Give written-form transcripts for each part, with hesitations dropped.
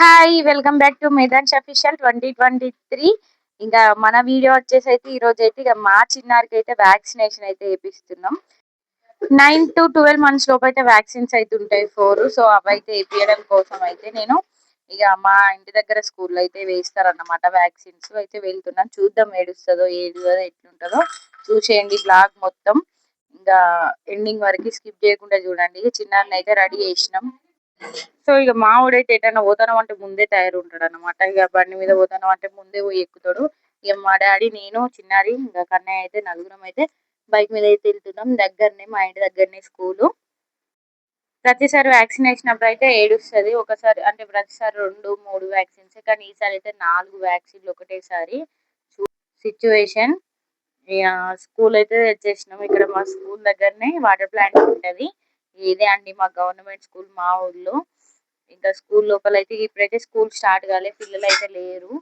Hi welcome back to Medhans official 2023. ఇంకా మన video వచ్చేసి అయితే ఈ రోజు అయితే ఇక మా చిన్నారికి అయితే వ్యాక్సినేషన్ అయితే వేపిస్తున్నాం. 9 to 12 months లోపు అయితే వ్యాక్సిన్స్ అయితే ఉంటాయి 4. సో అవైతే వేపించడం కోసం అయితే నేను ఇక మా ఇంటి దగ్గర స్కూల్లో అయితే వేస్తారన్నమాట. వ్యాక్సిన్స్ అయితే వెళ్తున్నాం, చూద్దాం ఏడుస్తుందో ఏడుదో ఎట్లుంటుందో చూసేయండి బ్లాగ్ మొత్తం. ఇంకా ఎండింగ్ వరకు స్కిప్ చేయకుండా చూడండి. చిన్నారిని అయితే రెడీ చేసినాం. సో ఇక మావాడైతే ఎటన్నా పోతాను అంటే ముందే తయారుంటాడు అనమాట. ఇక బండి మీద పోతాను అంటే ముందే పోయి ఎక్కుతాడు. ఇక మా డాడీ, నేను, చిన్నారి, ఇంకా కన్నయ్య అయితే నలుగురం అయితే బైక్ మీద అయితే వెళ్తున్నాం. దగ్గరనే, మా ఇంటి దగ్గరనే స్కూలు. ప్రతిసారి వ్యాక్సిన్ వేసినప్పుడు అయితే ఏడుస్తుంది. ఒకసారి అంటే ప్రతిసారి 2-3 వ్యాక్సిన్స్, కానీ ఈసారి అయితే 4 వ్యాక్సిన్లు ఒకటేసారి. సిచ్యువేషన్ ఇక స్కూల్ అయితే వచ్చేసినాం. ఇక్కడ మా స్కూల్ దగ్గరనే వాటర్ ప్లాంట్ ఉంటుంది. ఇదే అండి మా గవర్నమెంట్ స్కూల్ మా ఊళ్ళో. ఇంకా స్కూల్ లోపల అయితే ఇప్పుడైతే స్కూల్ స్టార్ట్ కాలే, పిల్లలు అయితే లేరు.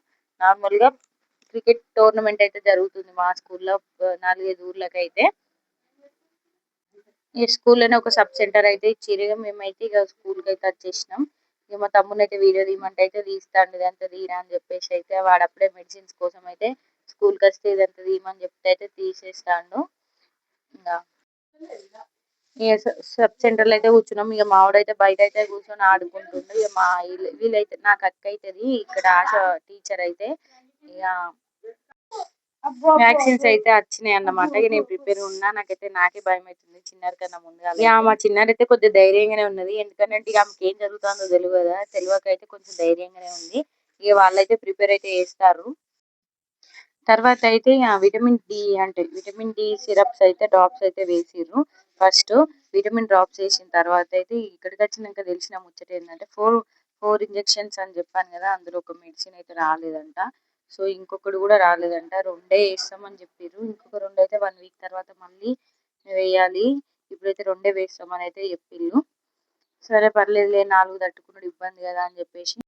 నార్మల్ గా క్రికెట్ టోర్నమెంట్ అయితే జరుగుతుంది మా స్కూల్లో. 4-5 ఊర్లకి అయితే ఈ స్కూల్లోనే ఒక సబ్ సెంటర్ అయితే ఇచ్చిరు. మేమైతే ఇక స్కూల్కి అయితే వచ్చేసినాం. ఇక మా తమ్ముని అయితే వీడియో తీయమంటే అయితే తీస్తాండి, ఇదంతా తీరా అని చెప్పేసి అయితే వాడు అప్పుడే మెడిసిన్స్ కోసం అయితే స్కూల్కి వస్తే ఇదంతా తీయమని చెప్తే అయితే తీసేస్తాడు. ఇంకా సబ్ సెంటర్ లో అయితే కూర్చున్నాం. ఇక మావాడైతే బయట అయితే కూర్చొని ఆడుకుంటుండు. ఇక మా వీళ్ళైతే నాకు అక్క అవుతుంది ఇక్కడ ఆశ టీచర్ అయితే. ఇక వ్యాక్సిన్స్ అయితే వచ్చినాయి అన్నమాట. ఇక నేను ప్రిపేర్ ఉన్నా. నాకే భయం అవుతుంది చిన్నారి కన్నా ముందుగా. ఇక మా చిన్నారి అయితే కొద్దిగా ధైర్యంగానే ఉన్నది, ఎందుకంటే ఇక ఆమెకి ఏం జరుగుతుందో తెలియకైతే కొంచెం ధైర్యంగానే ఉంది. ఇక వాళ్ళైతే ప్రిపేర్ అయితే చేస్తారు. తర్వాత అయితే విటమిన్ డి సిరప్స్ అయితే డ్రాప్స్ అయితే వేసిర్రు. ఫస్ట్ విటమిన్ డ్రాప్స్ వేసిన తర్వాత అయితే ఇక్కడికి వచ్చినాక తెలిసిన ముచ్చట ఏంటంటే 4 ఇంజెక్షన్స్ అని చెప్పాను కదా, అందులో ఒక మెడిసిన్ అయితే రాలేదంట. సో ఇంకొకటి కూడా రాలేదంట. 2 వేస్తామని చెప్పారు. ఇంకొక 2 అయితే 1 వీక్ తర్వాత మళ్ళీ వేయాలి. ఇప్పుడైతే 2 వేస్తామని అయితే చెప్పిళ్ళు. సరే పర్లేదులే, 4 తట్టుకున్నాడు ఇబ్బంది కదా అని చెప్పేసి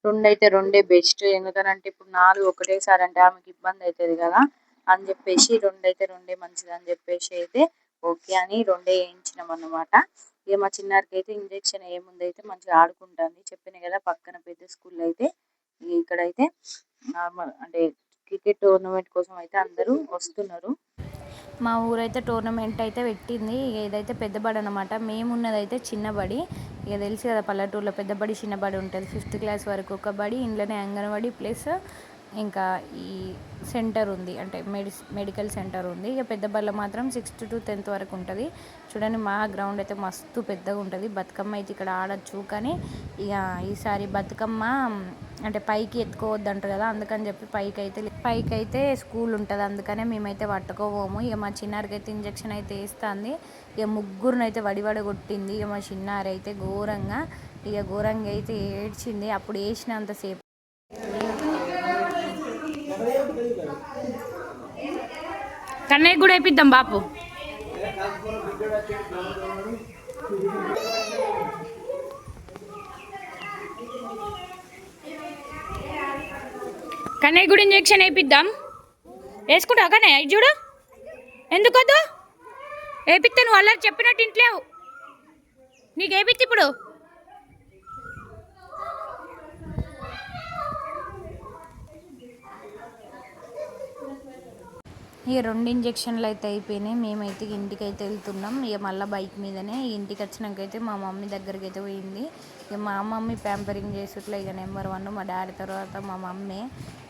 2 అయితే 2 బెస్ట్. ఎందుకనంటే ఇప్పుడు 4 ఒకటేసారి అంటే ఆమెకి ఇబ్బంది అవుతుంది కదా అని చెప్పేసి 2 అయితే 2 మంచిది అని చెప్పేసి అయితే ఓకే అని 2 వేయించినాం అన్నమాట. ఇక మా చిన్నారికి అయితే ఇంజెక్షన్ ఏముంది అయితే మంచిగా ఆడుకుంటుంది. చెప్పిన కదా పక్కన పెద్ద స్కూల్లో అయితే ఇక్కడైతే నార్మల్ అంటే క్రికెట్ టోర్నమెంట్ కోసం అయితే అందరూ వస్తున్నారు. మా ఊరైతే టోర్నమెంట్ అయితే పెట్టింది. ఇదైతే పెద్ద బడి అనమాట. మేమున్నదైతే చిన్న బడి. ఇక తెలుసు కదా పల్లెటూరులో పెద్ద బడి చిన్న బడి ఉంటుంది. 5th క్లాస్ వరకు ఒక బడి, ఇంట్లోనే అంగన్వాడీ ప్లస్ ఇంకా ఈ సెంటర్ ఉంది, అంటే మెడికల్ సెంటర్ ఉంది. ఇక పెద్ద బడిలో మాత్రం 6th to 10th వరకు ఉంటుంది. చూడండి మా గ్రౌండ్ అయితే మస్తు పెద్దగా ఉంటుంది. బతుకమ్మ అయితే ఇక్కడ ఆడచ్చు, కానీ ఇక ఈసారి బతుకమ్మ అంటే పైకి ఎత్తుకోవద్దు అంటారు కదా, అందుకని చెప్పి పైకి అయితే స్కూల్ ఉంటుంది, అందుకనే మేమైతే పట్టుకోపోము. ఇక మా చిన్నారికి అయితే ఇంజక్షన్ అయితే వేస్తుంది. ఇక ముగ్గురుని అయితే వడివడ కొట్టింది. ఇక మా చిన్నారి అయితే ఘోరంగా అయితే ఏడ్చింది. అప్పుడు వేసినంతసేపు కన్నయ్య కూడా వేపిద్దాం బాపు. కన్నయ్య కూడా ఇంజెక్షన్ వేపిద్దాం. వేసుకుంటావు కన్నయ్య? ఇది చూడు, ఎందుకు వద్దు? వేపిస్తే నువ్వు అల్లరి చెప్పినట్టు ఇంట్లేవు. నీకు వేపిస్తే ఇప్పుడు ఇక 2 ఇంజక్షన్లు అయితే అయిపోయినాయి. మేమైతే ఇంటికి అయితే వెళ్తున్నాం. ఇక మళ్ళీ బైక్ మీదనే ఇంటికి వచ్చినాకైతే మా మమ్మీ దగ్గరికి అయితే పోయింది. ఇక మా మమ్మీ ప్యాంపరింగ్ చేసుట్లా ఇక నెంబర్ 1 మా డాడీ తర్వాత మా మమ్మీ.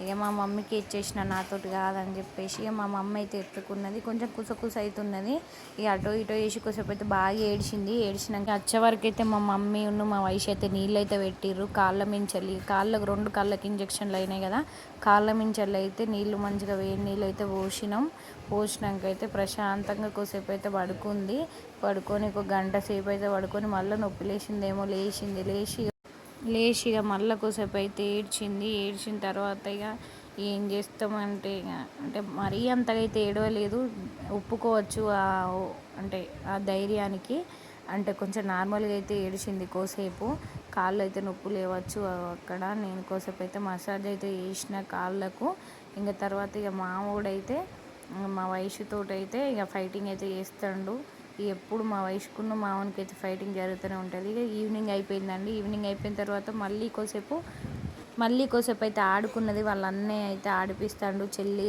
ఇక మా మమ్మీకి ఇచ్చేసిన, నాతోటి కాదని చెప్పేసి. ఇక మా మమ్మీ అయితే ఎత్తుకున్నది, కొంచెం కుసకుస అవుతున్నది. ఇక అటో ఇటో వేసి కొసేపు అయితే బాగా ఏడ్చింది. ఏడ్చినాక వచ్చే వరకు అయితే మా మమ్మీ మా వయసు అయితే నీళ్ళు అయితే పెట్టిర్రు కాళ్ళ మించల్లి. కాళ్ళకు 2 కాళ్ళకి ఇంజక్షన్లు అయినాయి కదా, కాళ్ళ మించల్లి అయితే నీళ్ళు మంచిగా వేడి నీళ్ళు అయితే పోసినాక అయితే ప్రశాంతంగా కొద్దిసేపు అయితే పడుకొని ఒక గంట సేపు అయితే పడుకొని మళ్ళీ నొప్పి లేచిందేమో లేచి ఇక మళ్ళీ కొద్దిసేపు అయితే ఏడ్చిన తర్వాత ఇక ఏం చేస్తామంటే ఇక అంటే మరీ అంతగా అయితే ఏడవలేదు, ఒప్పుకోవచ్చు అంటే ఆ ధైర్యానికి. అంటే కొంచెం నార్మల్గా అయితే ఏడిచింది కోసేపు. కాళ్ళు అయితే నొప్పి లేవచ్చు అక్కడ. నేను కోసేపు అయితే మసాజ్ అయితే చేసిన కాళ్ళకు. ఇంకా తర్వాత ఇక మామూడైతే మా వయసుతోటి అయితే ఇక ఫైటింగ్ అయితే చేస్తాడు. ఎప్పుడు మా వైష్కును మావనికి అయితే ఫైటింగ్ జరుగుతూనే ఉంటుంది. ఇక ఈవినింగ్ అయిపోయిందండి. ఈవినింగ్ అయిపోయిన తర్వాత మళ్ళీ కోసేపు అయితే ఆడుకున్నది. వాళ్ళ అన్నయ్య అయితే ఆడిపిస్తాడు. చెల్లి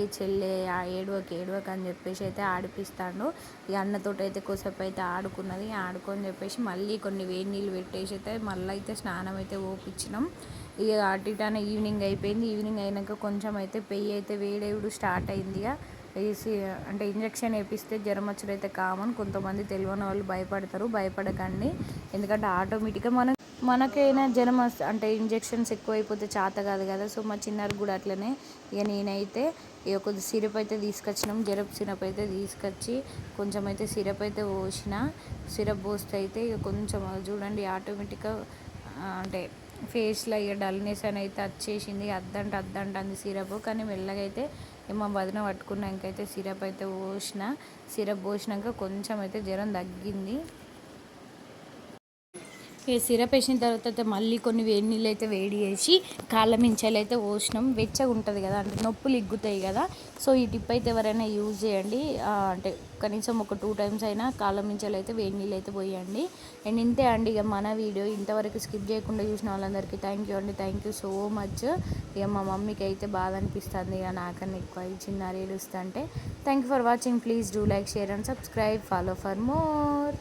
ఏడవకు అని చెప్పేసి అయితే ఆడిపిస్తాడు. ఇక అన్నతోటి అయితే కోసేపు అయితే ఆడుకున్నది. ఆడుకొని చెప్పేసి మళ్ళీ కొన్ని వేడి నీళ్ళు పెట్టేసి అయితే మళ్ళీ అయితే స్నానం అయితే ఓపించినాం. ఇక అటు ఇటానే ఈవినింగ్ అయిపోయింది. ఈవినింగ్ అయినాక కొంచెం అయితే పెయ్యి అయితే వేడేవుడు స్టార్ట్ అయింది. ఇక వేసి అంటే ఇంజక్షన్ వేపిస్తే జ్వరం వచ్చుడు అయితే కామన్. కొంతమంది తెలియని వాళ్ళు భయపడకండి. ఎందుకంటే ఆటోమేటిక్గా మనకైనా జ్వరం అంటే ఇంజెక్షన్స్ ఎక్కువైపోతే చేత కాదు కదా. సో మా చిన్నారికి కూడా అట్లనే. ఇక నేనైతే ఇక కొద్ది సిరప్ అయితే తీసుకొచ్చినాం. జ్వరపు సిరప్ అయితే తీసుకొచ్చి కొంచెం అయితే సిరప్ అయితే పోసిన. సిరప్ పోస్తే అయితే ఇక కొంచెం చూడండి ఆటోమేటిక్గా అంటే ఫేస్లో ఇక డల్నెస్ అని అయితే వచ్చేసింది. అద్దంట సిరప్. కానీ మెల్లగా అయితే మా వదిన పట్టుకున్నాకైతే సిరప్ అయితే సిరప్ పోసినాక కొంచెం అయితే జ్వరం తగ్గింది. సిరప్ వేసిన తర్వాత అయితే మళ్ళీ కొన్ని వేడి నీళ్ళు అయితే వేడి చేసి కాళ్ళ మించాలు అయితే పోసినాం. వెచ్చగా ఉంటుంది కదా, అంటే నొప్పులు ఇగ్గుతాయి కదా. సో ఈ టిప్ అయితే ఎవరైనా యూజ్ చేయండి. అంటే కనీసం ఒక 2 times అయినా కాళ్ళ మించాలు అయితే వేడి నీళ్ళు అయితే పోయండి. అండ్ ఇంతే అండి ఇక మన వీడియో. ఇంతవరకు స్కిప్ చేయకుండా చూసిన వాళ్ళందరికీ థ్యాంక్ యూ అండి. Thank you so much. ఇక మా మమ్మీకి అయితే బాధ అనిపిస్తుంది ఇక నాకన్నా ఎక్కువ ఈ చిన్న ఏడుస్తుంటే. Thank you for watching. Please do like, share and subscribe. Follow for more.